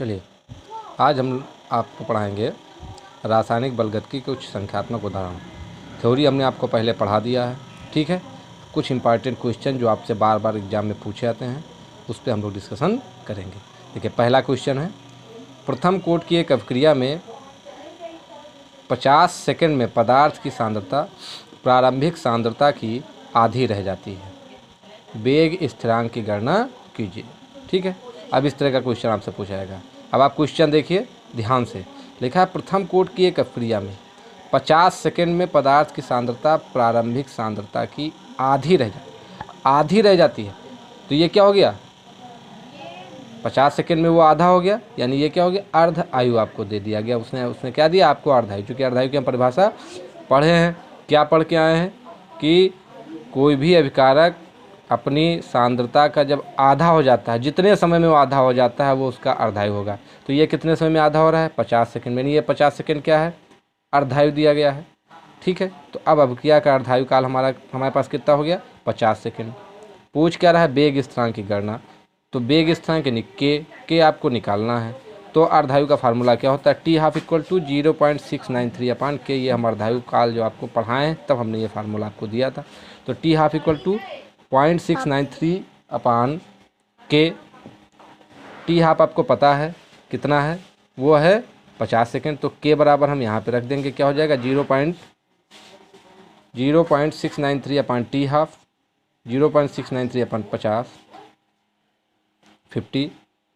चलिए आज हम आपको पढ़ाएंगे रासायनिक बलगत की कुछ संख्यात्मक उदाहरण। थ्योरी हमने आपको पहले पढ़ा दिया है, ठीक है। कुछ इंपॉर्टेंट क्वेश्चन जो आपसे बार बार एग्जाम में पूछे जाते हैं उस पर हम लोग डिस्कशन करेंगे। देखिए पहला क्वेश्चन है, प्रथम कोट की एक अभिक्रिया में 50 सेकंड में पदार्थ की सांद्रता प्रारंभिक सांद्रता की आधी रह जाती है, वेग स्थिरांक की गणना कीजिए। ठीक है, अब इस तरह का क्वेश्चन आपसे पूछा जाएगा। अब आप क्वेश्चन देखिए ध्यान से। लिखा है प्रथम कोट की एक अभिक्रिया में 50 सेकंड में पदार्थ की सांद्रता प्रारंभिक सांद्रता की आधी रह जाती है। तो ये क्या हो गया, 50 सेकंड में वो आधा हो गया, यानी ये क्या हो गया, अर्ध आयु आपको दे दिया गया। उसने क्या दिया आपको, अर्ध आयु। चूँकि अर्ध आयु की हम परिभाषा पढ़े हैं, क्या पढ़ के आए हैं कि कोई भी अभिकारक अपनी सांद्रता का जब आधा हो जाता है, जितने समय में वो आधा हो जाता है वो उसका अर्धायु होगा। तो ये कितने समय में आधा हो रहा है, 50 सेकंड में। नहीं, ये 50 सेकंड क्या है, अर्धायु दिया गया है। ठीक है, तो अब अभिक्रिया का अर्धायु काल हमारे पास कितना हो गया, 50 सेकंड। पूछ क्या रहा है, वेग स्थिरांक की गणना। तो वेग स्थिरांक यानी के आपको निकालना है। तो अर्धायु का फार्मूला क्या होता है, T12 = 0.693/K। ये हम अर्धायु काल जो आपको पढ़ाएं तब हमने ये फार्मूला आपको दिया था। तो T12 = 0.693/K। T12 आपको पता है कितना है, वो है 50 सेकंड। तो K बराबर हम यहाँ पे रख देंगे, क्या हो जाएगा 0.693/T12, 0.693/50, 50।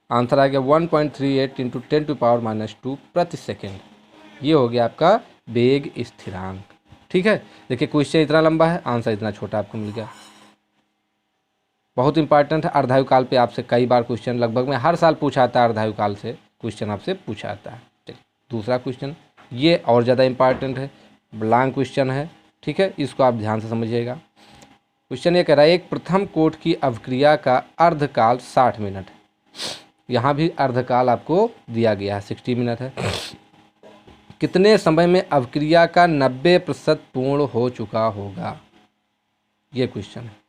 आंसर आ गया 1.38 × 10⁻² प्रति सेकेंड। ये हो गया आपका वेग स्थिरांक। ठीक है, देखिए क्वेश्चन इतना लंबा है, आंसर इतना छोटा आपको मिल गया। बहुत इंपॉर्टेंट है। अर्धायु काल पे आपसे कई बार क्वेश्चन, लगभग में हर साल पूछा आता है अर्धायु काल से क्वेश्चन आपसे पूछा आता है। चलिए दूसरा क्वेश्चन, ये और ज़्यादा इंपॉर्टेंट है, ब्लैंक क्वेश्चन है। ठीक है, इसको आप ध्यान से समझिएगा। क्वेश्चन ये कह रहा है, एक प्रथम कोट की अभिक्रिया का अर्धकाल 60 मिनट है। यहाँ भी अर्धकाल आपको दिया गया है, 60 मिनट है। कितने समय में अभिक्रिया का 90% पूर्ण हो चुका होगा, ये क्वेश्चन है।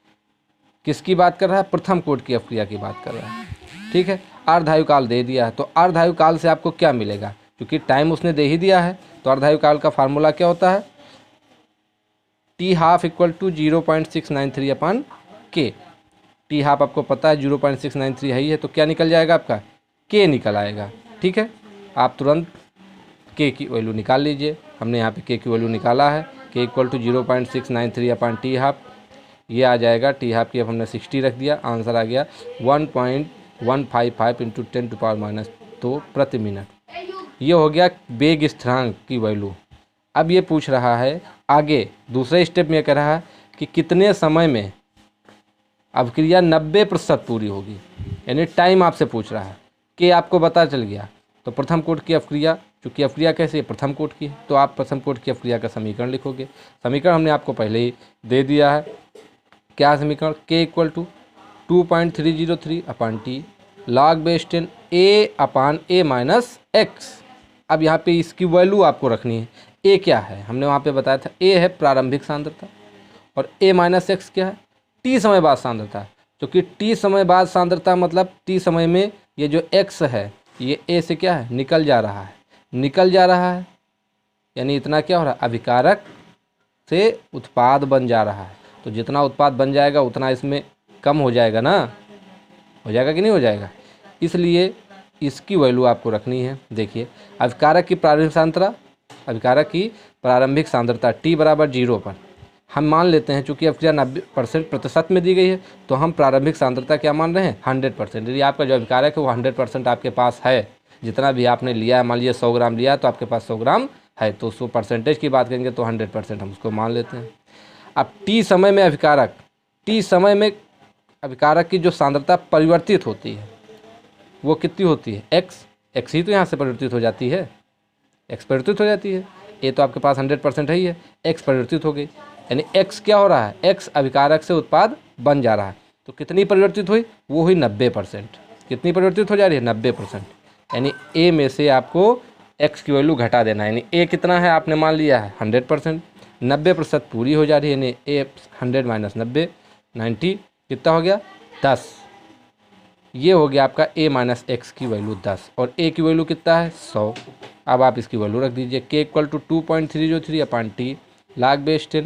किसकी बात कर रहा है, प्रथम कोट की अभिक्रिया की बात कर रहा है। ठीक है, अर्धायु काल दे दिया है, तो अर्धायु काल से आपको क्या मिलेगा, क्योंकि टाइम उसने दे ही दिया है। तो अर्धायु काल का फार्मूला क्या होता है, T12 = 0.693/K। T12 आपको पता है 0.693 है ही है, तो क्या निकल जाएगा आपका, K निकल आएगा। ठीक है, आप तुरंत K की वैल्यू निकाल लीजिए। हमने यहाँ पे K की वैल्यू निकाला है, K = 0.693/T12। ये आ जाएगा, T12 की अब हमने 60 रख दिया, आंसर आ गया 1.155 × 10⁻² प्रति मिनट। ये हो गया वेग स्थिरांक की वैल्यू। अब ये पूछ रहा है आगे, दूसरे स्टेप में कह रहा है कि कितने समय में अभिक्रिया 90% पूरी होगी, यानी टाइम आपसे पूछ रहा है। कि आपको पता चल गया, तो प्रथम कोट की अभिक्रिया, चूँकि अभिक्रिया कैसी है, प्रथम कोट की है, तो आप प्रथम कोट की अभिक्रिया का समीकरण लिखोगे। समीकरण हमने आपको पहले ही दे दिया है, क्या समीकरण, K = 2.303/T log/10 A/A - x। अब यहाँ पे इसकी वैल्यू आपको रखनी है। A क्या है, हमने वहाँ पे बताया था, A है प्रारंभिक सांद्रता और A - x क्या है, T समय बाद सांद्रता। क्योंकि T समय बाद सांद्रता मतलब T समय में ये जो x है ये A से क्या है, निकल जा रहा है, यानी इतना क्या हो रहा है, अभिकारक से उत्पाद बन जा रहा है। तो जितना उत्पाद बन जाएगा उतना इसमें कम हो जाएगा ना, हो जाएगा कि नहीं हो जाएगा। इसलिए इसकी वैल्यू आपको रखनी है। देखिए अभिकारक की प्रारंभिक सांद्रता T = 0 पर हम मान लेते हैं, चूँकि अभिक्रिया 90% प्रतिशत में दी गई है, तो हम प्रारंभिक सांद्रता क्या मान रहे हैं, 100%। यदि आपका जो अभिकारक है वो 100% आपके पास है, जितना भी आपने लिया है, मान लीजिए 100 ग्राम लिया तो आपके पास 100 ग्राम है, तो उसको परसेंटेज की बात करेंगे तो 100% हम उसको मान लेते हैं। अब T समय में अभिकारक की जो सांद्रता परिवर्तित होती है वो कितनी होती है, x ही तो यहाँ से परिवर्तित हो जाती है, x परिवर्तित हो जाती है। A तो आपके पास 100% है ही है, x परिवर्तित हो गई, यानी x क्या हो रहा है, x अभिकारक से उत्पाद बन जा रहा है। तो कितनी परिवर्तित हुई, वो हुई 90%। कितनी परिवर्तित हो जा रही है, 90%। यानी A में से आपको x की वैल्यू घटा देना है, यानी A कितना है आपने मान लिया है 100%, 90% पूरी हो जा रही है, यानी A 100 - 90 90 कितना हो गया, 10। ये हो गया आपका a माइनस एक्स की वैल्यू 10 और a की वैल्यू कितना है 100। अब आप इसकी वैल्यू रख दीजिए k equal to 2.303 upon T log base 10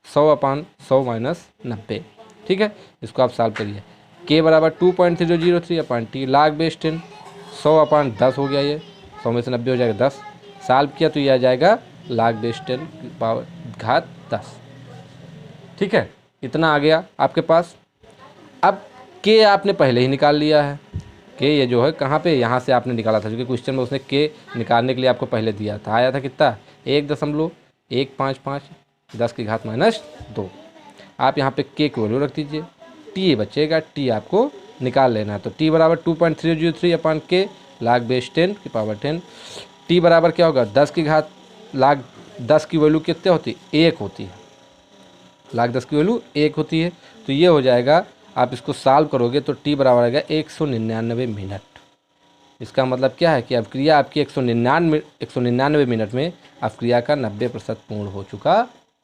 100 upon 100 minus 90। ठीक है, इसको आप सॉल्व करिए। k बराबर 2.003 अपान टी लाख बेस 10 100 अपान 10 हो गया, ये 100 में से 90 हो जाएगा 10। सॉल्व किया तो ये आ जाएगा लाख बेस 10 पावर घात 10। ठीक है, इतना आ गया आपके पास। अब के आपने पहले ही निकाल लिया है, के ये जो है कहाँ पे, यहाँ से आपने निकाला था, क्योंकि क्वेश्चन में उसने के निकालने के लिए आपको पहले दिया था। आया था कितना 1.155 10 की घात माइनस 2। आप यहाँ पे के की वैल्यू रख दीजिए, टी बचेगा, टी आपको निकाल लेना है। तो टी बराबर 2.303 अपान के लाख बेस 10 की पावर 10। टी बराबर क्या होगा 10 की घात लाख 10 की वैल्यू कितने होती है 1 होती है, लाख 10 की वैल्यू 1 होती है। तो ये हो जाएगा, आप इसको सॉल्व करोगे तो टी बराबर आएगा 199 मिनट। इसका मतलब क्या है कि अब क्रिया आपकी 199 मिनट में अब क्रिया का 90% पूर्ण हो चुका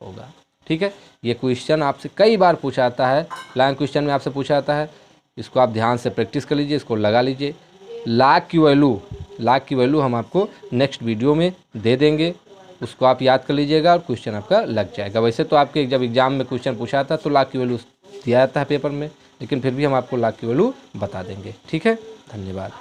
होगा। ठीक है, ये क्वेश्चन आपसे कई बार पूछा जाता है, लाइन क्वेश्चन में आपसे पूछा जाता है। इसको आप ध्यान से प्रैक्टिस कर लीजिए, इसको लगा लीजिए। लाख की वैल्यू हम आपको नेक्स्ट वीडियो में दे देंगे, उसको आप याद कर लीजिएगा और क्वेश्चन आपका लग जाएगा। वैसे तो आपके जब एग्जाम में क्वेश्चन पूछा था तो लाख की वैल्यू दिया जाता है पेपर में, लेकिन फिर भी हम आपको लाख की वैल्यू बता देंगे। ठीक है, धन्यवाद।